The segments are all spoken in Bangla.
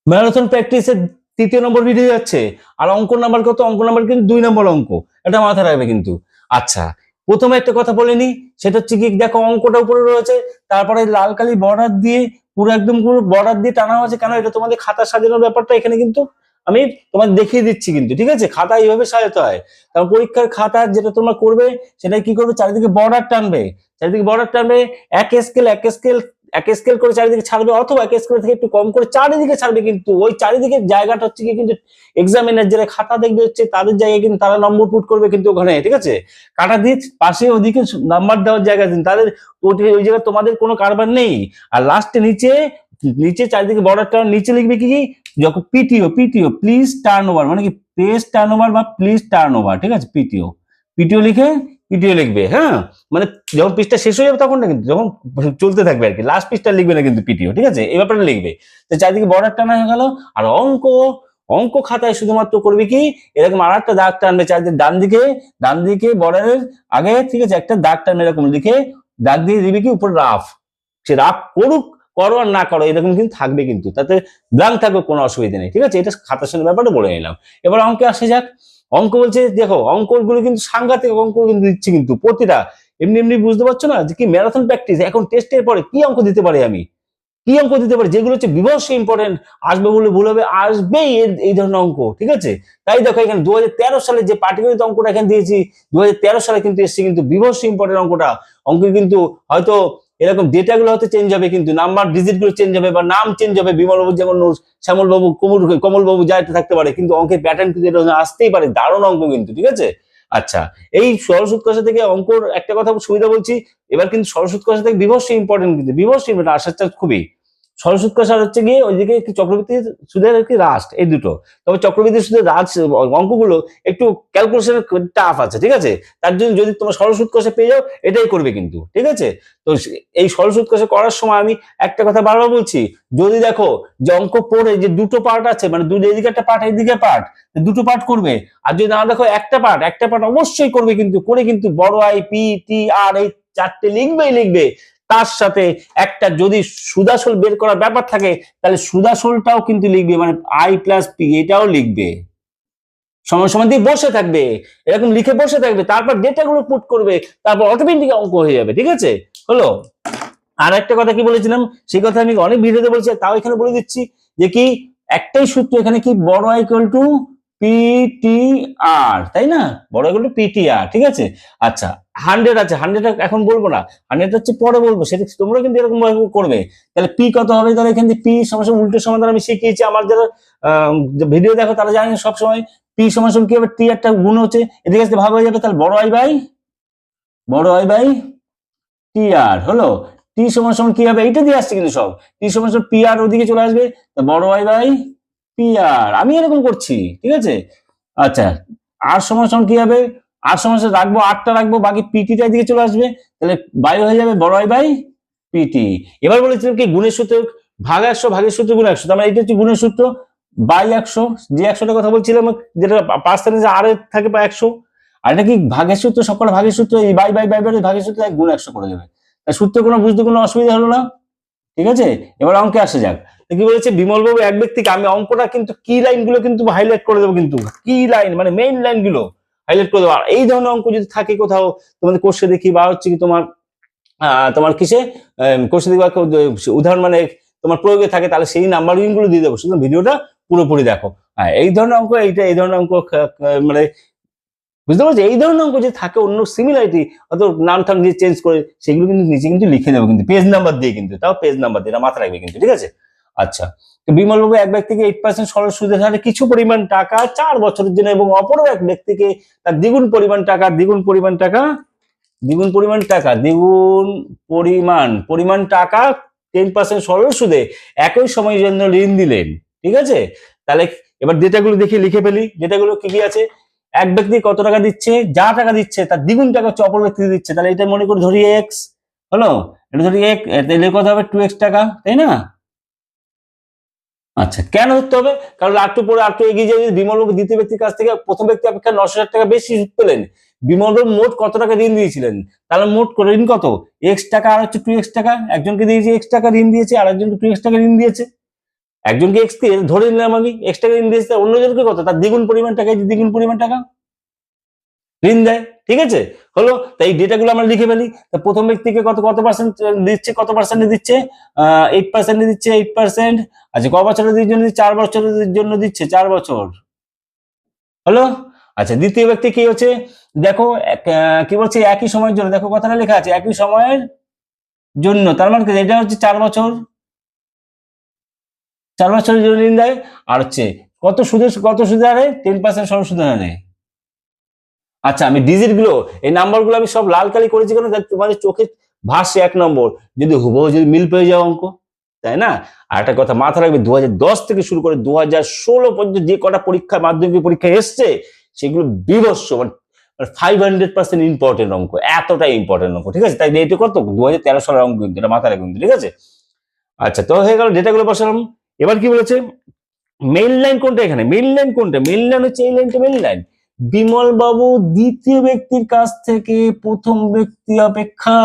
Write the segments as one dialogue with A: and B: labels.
A: ম্যারাথন প্র্যাকটিসের 3য় নম্বর ভিডিও যাচ্ছে। আর অঙ্ক নাম্বার কত? অঙ্ক নাম্বার কিন্তু 2 নম্বর অঙ্ক, এটা মাথায় রাখবে কিন্তু। আচ্ছা, প্রথমে একটা কথা বলে নি, সেটা হচ্ছে কি, দেখো অঙ্কটা উপরে রয়েছে, তারপরে লাল কালি বর্ডার দিয়ে পুরো একদম পুরো বর্ডার দিয়ে টানা আছে। কেন? এটা তোমাদের খাতা সাজানোর ব্যাপারটা এখানে কিন্তু আমি তোমাদের দেখিয়ে দিচ্ছি কিন্তু, ঠিক আছে? খাতা এইভাবে সাজাতে হয়। কারণ পরীক্ষার খাতা যেটা তোমরা করবে, সেটা কি করবে, চারিদিকে বর্ডার টানবে, চারিদিকে বর্ডার টানবে, এক স্কেল করে চারিদিকে ছাড়বে, অথবা এক স্কেল থেকে একটু কম করে চারিদিকে ছাড়বে। কিন্তু ওই চারিদিকে জায়গাটা হচ্ছে কি, কিন্তু এক্সামিনার যারা খাতা দেখবে হচ্ছে তাদের জায়গায় কিন্তু তারা নম্বর পুট করবে কিন্তু ওখানে, ঠিক আছে? কাটা দিয়ে পাশে ওদিকে নাম্বার দেওয়ার জায়গা কিন্তু তাদের, ওই জায়গায় তোমাদের কোনো কারবার নেই। আর লাস্টে নিচে নিচে চারিদিকে বর্ডারটা নিচে লিখবে কি, যখন পিটিও, প্লিজ টার্ন ওভার, মানে কি প্লেস টার্ন ওভার বা প্লিজ টার্ন ওভার, ঠিক আছে? পিটিও লিখে পিটিও লিখবে, হ্যাঁ? মানে যখন পৃষ্ঠা শেষ হয়ে যাবে তখন না, কিন্তু যখন চলতে থাকবে আর কি, লাস্ট পৃষ্ঠা লিখবে না কিন্তু পিটিও, ঠিক আছে? এই ব্যাপারটা লিখবে। তো চারিদিকে বর্ডার টানা হয়ে গেল। আর অঙ্ক খাতায় শুধুমাত্র করবে কি, এরকম আর একটা দাগ টানবে চারিদিকে, ডান দিকে বর্ডারের আগে, ঠিক আছে? একটা দাগ টানবে এরকম লিখে, দাগ দিয়ে দিবি কি উপর রাফ। সে রাফ করো আর না করো এরকম কিন্তু থাকবে কিন্তু, তাতে ব্ল্যাঙ্ক থাকবে, কোনো অসুবিধা নেই, ঠিক আছে? এটা খাতার সঙ্গে ব্যাপারটা বলে নিলাম। এবার অঙ্কে আসে যাক। অঙ্ক বলছে, দেখো অঙ্কগুলো কিন্তু সাংঘাতিক অঙ্ক কিন্তু দিচ্ছে কিন্তু প্রতিটা। এমনি এমনি বুঝতে পারছো না যে কি ম্যারাথন প্র্যাকটিস, এখন টেস্টের পরে কি অঙ্ক দিতে পারি আমি, কি অঙ্ক দিতে পারি যেগুলো হচ্ছে বিভৎস ইম্পর্টেন্ট, আসবে বলে ভুল হবে, আসবেই এই ধরনের অঙ্ক, ঠিক আছে? তাই দেখো এখানে 2013 সালে যে পাটিগণিত অঙ্কটা এখানে দিয়েছি, 2013 সালে কিন্তু এসছে কিন্তু বিভৎস ইম্পর্টেন্ট অঙ্কটা। অঙ্ক কিন্তু হয়তো এরকম ডেটাগুলো হয়তো চেঞ্জ হবে, কিন্তু নাম্বার ডিজিট গুলো চেঞ্জ হবে বা নাম চেঞ্জ হবে, বিমল বাবু যেমন শ্যামল বাবু, কমল বাবু যা থাকতে পারে, কিন্তু অঙ্কের প্যাটার্ন কিন্তু এটা আসতেই পারে, দারুণ অঙ্ক কিন্তু, ঠিক আছে? আচ্ছা, এই সরল উৎকর্ষ থেকে অঙ্কর একটা কথা সুবিধা বলছি, এবার কিন্তু সরল উৎকর্ষ থেকে বিভৎস ইম্পর্টেন্ট, কিন্তু বিভৎস ইম্পর্টেন্ট আসার চান্স খুবই। সরল সুৎকর্ষ হচ্ছে গিয়ে ওইদিকে একটি চক্রবৃদ্ধি সুদের একটি রাস্ট, এই দুটো। তবে চক্রবৃদ্ধি সুদের অঙ্কগুলো একটু ক্যালকুলেশনের টাফ আছে, ঠিক আছে? তার জন্য যদি তোমার সরল সুৎকর্ষ পেয়ে যাও, এটাই করবে কিন্তু, ঠিক আছে? তো এই সরল সুৎকর্ষ করার সময় আমি একটা কথা বারবার বলছি, যদি দেখো যে অঙ্ক পড়ে যে দুটো পার্ট আছে, মানে এদিকে একটা পার্ট এদিকে পার্ট, দুটো পার্ট করবে। আর যদি না দেখো একটা পার্ট অবশ্যই করবে কিন্তু, করে কিন্তু বড় আই পি টি আর এই 4টে লিখবে। তার সাথে একটা যদি সুদাসল বের করার ব্যাপার থাকে, তাহলে সুদাসলটাও কিন্তু লিখবে, মানে আই প্লাস পি এটাও লিখবে। সময় দিয়ে বসে থাকবে, এরকম লিখে বসে থাকবে, তারপর ডেটাগুলো পুট করবে, তারপর অটোমেটিক অঙ্ক হয়ে যাবে, ঠিক আছে? হলো। আর একটা কথা কি বলেছিলাম, সেই কথা আমি অনেক ভিডিওতে বলছি, তাও এখানে বলে দিচ্ছি যে কি, একটাই সূত্র এখানে কি, বড় আই ইকুয়াল টু পিটিআর, তাই না? বড় ইকুয়াল টু পিটিআর, ঠিক আছে? আচ্ছা, 100 আছে, 100 এখন বলবো না, 100 হচ্ছে পরে বলবো, সেটা তোমরা কিন্তু এরকম করবে। তাহলে পি কত হবে? তাহলে এখান থেকে পি সমান উল্টো সমাধান আমি শিখিয়েছি, আমার যারা ভিডিও দেখো তারা জানেন সবসময় পি সমান কি হবে, টি একটা গুণ হচ্ছে, এদিকে আসতে ভাগ হয়ে যাবে, তাহলে বড় আই বাই টি আর হলো। টি সমান কি হবে, এইটা দিয়ে আসছে কিন্তু সব, টি সমান পি আর ওদিকে চলে আসবে, বড় আই বাই পি আর, আমি এরকম করছি, ঠিক আছে? আচ্ছা, আর সমান কি হবে, আর সমান রাখবো, আটটা রাখবো, বাকি পিটিটা এদিকে চলে আসবে, তাহলে বাই হয়ে যাবে বড় আই বাই পিটি। এবার বলেছিলাম কি, গুণের সূত্র ভাগ 100, ভাগের সূত্র গুণ 100, তার মানে এটা হচ্ছে গুণের সূত্র বাই 100, যে 100টার কথা বলছিলাম, যেটা পার্সেন্টেজ আর থাকে বা 100। আর এটা কি ভাগের সূত্র, সবকটা ভাগের সূত্র, এই বাই ভাগের সূত্র গুণ 100 করে দেবে। সূত্র কোনো বুঝতে কোনো অসুবিধা হলো না, ঠিক আছে? এবার অঙ্কে আসে যাক। কি বলেছে বিমল বাবু এক ব্যক্তিকে, আমি অঙ্কটা কিন্তু কি লাইন গুলো কিন্তু হাইলাইট করে দেবো, কিন্তু কি লাইন মানে মেইন লাইন গুলো হাইলাইট করে দেবো। আর এই ধরনের অঙ্ক যদি থাকে কোথাও তোমাদের কোর্সে দেখি, বা হচ্ছে কি তোমার কিসে কোর্সে দেখি, উদাহরণ মানে তোমার প্রয়োগে থাকে, তাহলে সেই নাম্বার গুলো দিয়ে দেবো, শুধু ভিডিওটা পুরোপুরি দেখো। হ্যাঁ, এই ধরনের অঙ্ক, এই ধরনের অঙ্ক মানে বুঝতে পারছি, এই ধরনের অঙ্ক যে থাকে অন্য সিমিলারিটি, অত নাম টাম দিয়ে চেঞ্জ করে, সেগুলো কিন্তু নিচে কিন্তু লিখে দেবো কিন্তু পেজ নাম্বার দিয়ে, কিন্তু তাও পেজ নাম্বার দিয়ে, মাথা রাখবে কিন্তু, ঠিক আছে? আচ্ছা, তো বিমল বাবু এক ব্যক্তিকে 8% সরল সুদের হারে কিছু পরিমাণ টাকা 4 বছরের জন্য, এবং অপর এক ব্যক্তিকে তার দ্বিগুণ পরিমাণ টাকা 10% সরল সুদে একই সময়ের জন্য ঋণ দিলেন, ঠিক আছে? তাহলে এবার ডেটাগুলো দেখে লিখে ফেলি, ডেটাগুলো কি কি আছে। এক ব্যক্তি কত টাকা দিচ্ছে, যা টাকা দিচ্ছে তার দ্বিগুণ টাকা হচ্ছে অপর ব্যক্তি দিচ্ছে, তাহলে এটা মনে করে ধরি এক্স, হলো। এটা ধরি এক, তাহলে কত হবে 2x টাকা, তাই না? আচ্ছা, কেন ধরতে হবে? কারণ আরেকটু পরে আরেকটু এগিয়ে যাবে, বিমল বাবু দ্বিতীয় ব্যক্তির কাছ থেকে প্রথম ব্যক্তি অপেক্ষা 900,000 টাকা বেশি সুদ পেলেন। বিমল বাবু মোট কত টাকা ঋণ দিয়েছিলেন? তাহলে মোট ঋণ কত, x টাকা আর হচ্ছে 2x টাকা, একজনকে দিয়েছে x টাকা ঋণ দিয়েছে, আর একজনকে 2x টাকা ঋণ দিয়েছে। একজনকে এক্স দিয়ে ধরে নিলাম আমি, এক্স টাকা ঋণ দিয়েছে, অন্যজনকে কত তার দ্বিগুণ পরিমাণ টাকা, দ্বিগুণ পরিমাণ টাকা ঋণ দেয়। ঠিক আছে, হলো। তাই এই ডেটাগুলো আমরা লিখে ফেলি। তা প্রথম ব্যক্তিকে কত কত পার্সেন্ট দিচ্ছে, কত পার্সেন্টে দিচ্ছে, 8% দিচ্ছে, 8%। আচ্ছা, ক বছরের জন্য দিচ্ছে? 4 বছরের জন্য দিচ্ছে, 4 বছর, হলো। আচ্ছা, দ্বিতীয় ব্যক্তি কি হচ্ছে দেখো, কি বলছে, একই সময়ের জন্য, দেখো কথাটা লেখা আছে একই সময়ের জন্য, তার মানে এটা হচ্ছে 4 বছর, 4 বছরের জন্য ঋণ দেয়। আর হচ্ছে কত সুদের হারে? 10% সরল হারে। আচ্ছা, আমি ডিজিট গুলো, এই নাম্বার গুলো আমি সব লাল কালি করেছি কেন? তোমাদের চোখে ভাসছে 1 নম্বর, যদি হুবহু যদি মিল পেয়ে যাও অঙ্ক, তাই না? আর একটা কথা মাথা রাখবে, 2010 থেকে শুরু করে 2016 পর্যন্ত যে কটা পরীক্ষা, মাধ্যমিক পরীক্ষা এসছে, সেগুলো বিভৎস, মানে 500% ইম্পর্টেন্ট অঙ্ক, এতটাই ইম্পর্টেন্ট অঙ্ক। ঠিক আছে, তাই এটা কত 2013 সালের অঙ্ক কিন্তু, এটা মাথা রাখবে, ঠিক আছে? আচ্ছা, তো হয়ে গেল, ডেটাগুলো বসালাম। এবার কি বলেছে, মেইন লাইন কোনটা? এখানে মেইন লাইন কোনটা? মেইন লাইন হচ্ছে এই লাইনটা মেইন লাইন। বিমল বাবু দ্বিতীয় ব্যক্তির কাছ থেকে প্রথম ব্যক্তি অপেক্ষা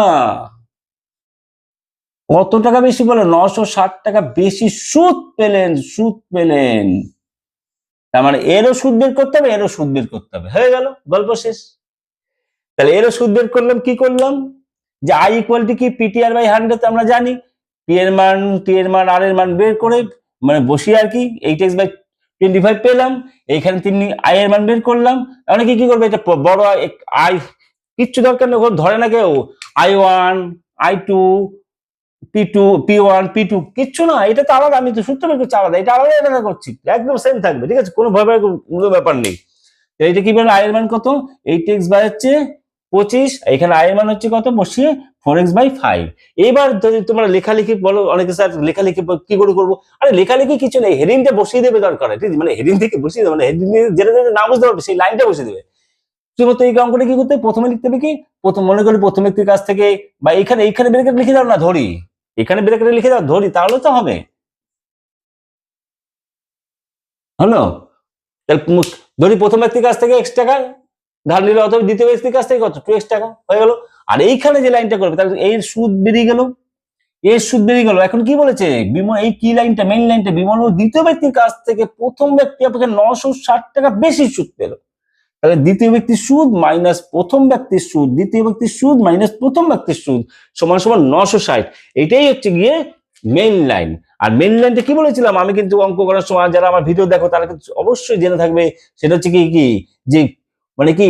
A: কত টাকা বেশি বলে? 960 টাকা বেশি সুদ পেলেন, সুদ পেলেন। তার মানে এরও সুদ বের করতে হবে, এরও সুদ বের করতে হবে, হয়ে গেল, গল্প শেষ। তাহলে এরও সুদ বের করলাম, কি করলাম, যে আই ইকুয়াল টু কি, পিটিআর বাই 100 আমরা জানি। পি এর মান, টি এর মান, আর এর মান বের করে মানে বসিয়ে আর কি 8x বাই 25 পেলাম। এইখানে তিনি আই এর মান বের করলাম। তাহলে কি করবে, এটা বড় আই, কিচ্ছু দরকার নেই, ধরে না কেউ I1, I2, P2, P1, P2 কিচ্ছু না, এটা তো আলাদা, আমি তো সূত্র বের করছি আলাদা, এটা আলাদা এটা করছি, একদম সেম থাকবে। ঠিক আছে, কোনো ভাবে কোনো ব্যাপার নেই। এইটা কি বলবো, আই এর মান কত, 8x বাই হচ্ছে 25, এখানে আই এর মান হচ্ছে কত, বসিয়ে 4x বাই 5। এবার যদি তোমরা লেখালেখি বলো, অনেকে স্যার লেখালেখি কি করে করবো? আরে লেখালেখি কিছু নেই, হেডিংটা বসিয়ে দেবে দরকার, ঠিক আছে, মানে হেডিং থেকে বসিয়ে দেবে, মানে হেডিং যেটা না বুঝতে পারবে সেই লাইনটা বসিয়ে দেবে। শুধুমাত্র এই অঙ্কটা কি করতে, প্রথমে লিখতে হবে কি, প্রথম মনে করি প্রথম ব্যক্তির কাছ থেকে, বা এইখানে ব্রেকেট লিখে দাও না, ধরি, এখানে ব্রেকেটে লিখে দাও, ধরি, তাহলে তো হবে, হলো। ধরি প্রথম ব্যক্তির কাছ থেকে x টাকা ধার নিল, অথবা দ্বিতীয় ব্যক্তির কাছ থেকে কত, 2x টাকা, হয়ে গেল। আর এইখানে যে লাইনটা করবে, তাহলে এর সুদ বেরিয়ে গেল, এর সুদ বেরিয়ে গেল। এখন কি বলেছে বিমল, এই কি লাইনটা, মেইন লাইনটা, বিমল দ্বিতীয় ব্যক্তির কাছ থেকে প্রথম ব্যক্তি অপেক্ষা 960 টাকা বেশি সুদ পেল। তাহলে দ্বিতীয় ব্যক্তির সুদ মাইনাস প্রথম ব্যক্তির সুদ, দ্বিতীয় ব্যক্তির সুদ মাইনাস প্রথম ব্যক্তির সুদ সমান সমান 960। এটাই হচ্ছে গিয়ে মেইন লাইন। আর মেইন লাইনটা কি বলেছিলাম আমি, কিন্তু অঙ্ক করার সময় যারা আমার ভিডিও দেখো তারা কিন্তু অবশ্যই জেনে থাকবে, সেটা হচ্ছে কি যে মানে কি,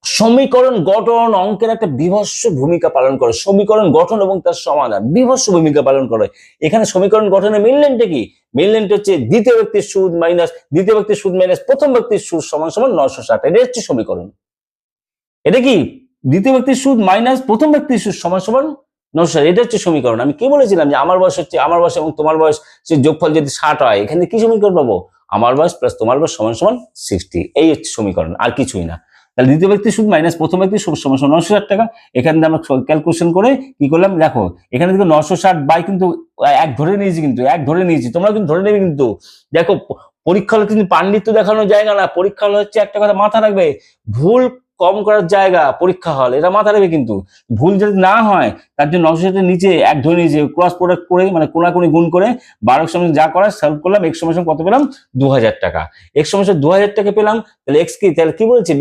A: সমীকরণ গঠন অঙ্কের একটা বিভৎস ভূমিকা পালন করে। সমীকরণ গঠন এবং তার সমাধান বিভৎস ভূমিকা পালন করে। এখানে সমীকরণ গঠনের মেইন লাইনটা কি, মেইন লাইনটা হচ্ছে দ্বিতীয় ব্যক্তির সুদ মাইনাস প্রথম ব্যক্তির সুদ সমান সমান 960। এটা হচ্ছে সমীকরণ। এটা কি, দ্বিতীয় ব্যক্তির সুদ মাইনাস প্রথম ব্যক্তির সুদ সমান সমান 960, এটা হচ্ছে সমীকরণ। আমি কি বলেছিলাম যে আমার বয়স এবং তোমার বয়স সে যোগফল যদি 60 হয়, এখানে কি সমীকরণ পাবো, আমার বয়স প্লাস তোমার বয়স সমান সমান 60। এই হচ্ছে সমীকরণ, আর কিছুই না। তাহলে দ্বিতীয় ব্যক্তির সুদ মাইনাস প্রথম ব্যক্তির সুদ সমান সমান 960 টাকা। এখানে আমরা ক্যালকুলেশন করে কি করলাম, দেখো এখানে দেখো 960 বাই কিন্তু এক ধরে নিয়েছি, কিন্তু এক ধরে নিয়েছি, তোমরা কিন্তু ধরে নেবে। কিন্তু দেখো পরীক্ষা হলে কিন্তু পাণ্ডিত্য দেখানোর জায়গা না, পরীক্ষা হল হচ্ছে একটা কথা মাথা রাখবে, ভুল কম করার জায়গা পরীক্ষা হল, এটা মাথা রাখবে। কিন্তু ভুল যদি না হয় তার জন্য 960 নিচে এক ধরে নিয়েছে, ক্রস প্রোডাক্ট করে মানে কোনাকুনি গুণ করে 12 সময় যা করার সলভ করলাম, x সমান কত পেলাম, 2000 টাকা। x সমান 2000 টাকা পেলাম। তাহলে x কি, তাহলে কি বলছে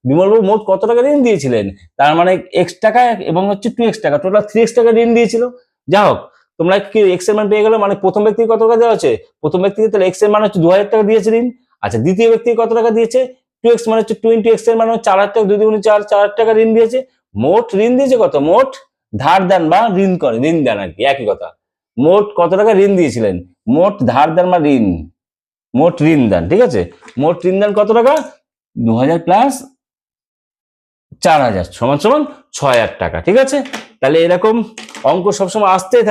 A: বিমলবাবু মোট কত টাকা ঋণ দিয়েছিলেন, তার মানে x টাকা এবং হচ্ছে 2x টাকা, টোটাল 3x টাকা ঋণ দিয়েছিল। যা হোক, তোমরা কি x এর মান পেয়ে গেলো, মানে প্রথম ব্যক্তি কত টাকা দেওয়া আছে, প্রথম ব্যক্তিকে, তাহলে x এর মান হচ্ছে 2000 টাকা দিয়েছে ঋণ। আচ্ছা, দ্বিতীয় ব্যক্তি কত টাকা দিয়েছে, 2x মানে হচ্ছে 2 x এর মানে 4000 টাকা, 2 দুগুণে 4, 4000 টাকা ঋণ দিয়েছে। মোট ঋণ দিয়েছে কত, মোট ধার দান বা ঋণ দেন আর কি, একই কথা। মোট কত টাকা ঋণ দিয়েছিলেন, মোট ধার দান বা ঋণ, মোট ঋণ দান, ঠিক আছে। মোট ঋণ দান কত টাকা, 2000 প্লাস 4000 সমান সমান 6000 টাকা, ঠিক আছে। তাহলে এরকম অঙ্ক সবসময় আসতেই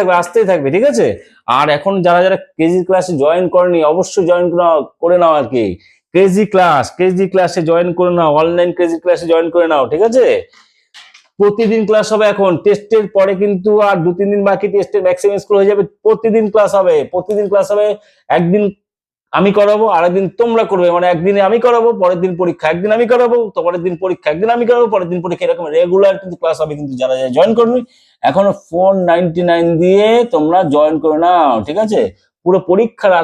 A: থাকবে, ঠিক আছে। আর এখন যারা যারা কেজি ক্লাসে জয়েন করেনি, অবশ্যই জয়েন করে নাও আর কি। কেজি ক্লাসে জয়েন করে নাও, অনলাইন কেজি ক্লাসে জয়েন করে নাও, ঠিক আছে। প্রতিদিন ক্লাস হবে, এখন টেস্টের পরে কিন্তু আর 2-3 দিন বাকি, টেস্টের ম্যাক্সিমাম স্কুল হয়ে যাবে। প্রতিদিন ক্লাস হবে, একদিন আমি করাবো, আরেকদিন তোমরা করবে, মানে একদিনে আমি করাবো, পরের দিন পরীক্ষা, একদিন আমি করাবো, পরের দিন পরীক্ষা, একদিন আমি করাবো, পরের দিন পরীক্ষা, এরকম রেগুলার কিন্তু ক্লাস হবে। কিন্তু যারা জয়েন করবে এখনো 499 দিয়ে তোমরা জয়েন করে নাও, ঠিক আছে। পুরো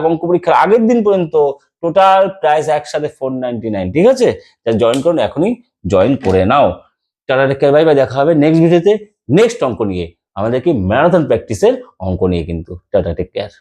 A: অঙ্ক পরীক্ষার আগের দিন পর্যন্ত টোটাল প্রাইস একসাথে 499। ঠিক আছে, যা জয়েন করুন, এখনই জয়েন করে নাও। Tata take care, bye bye. দেখা হবে নেক্সট ভিডিওতে নেক্সট অঙ্ক নিয়ে, আমাদের কি ম্যারাথন প্র্যাকটিসের অঙ্ক নিয়ে কিন্তু। Tata take care.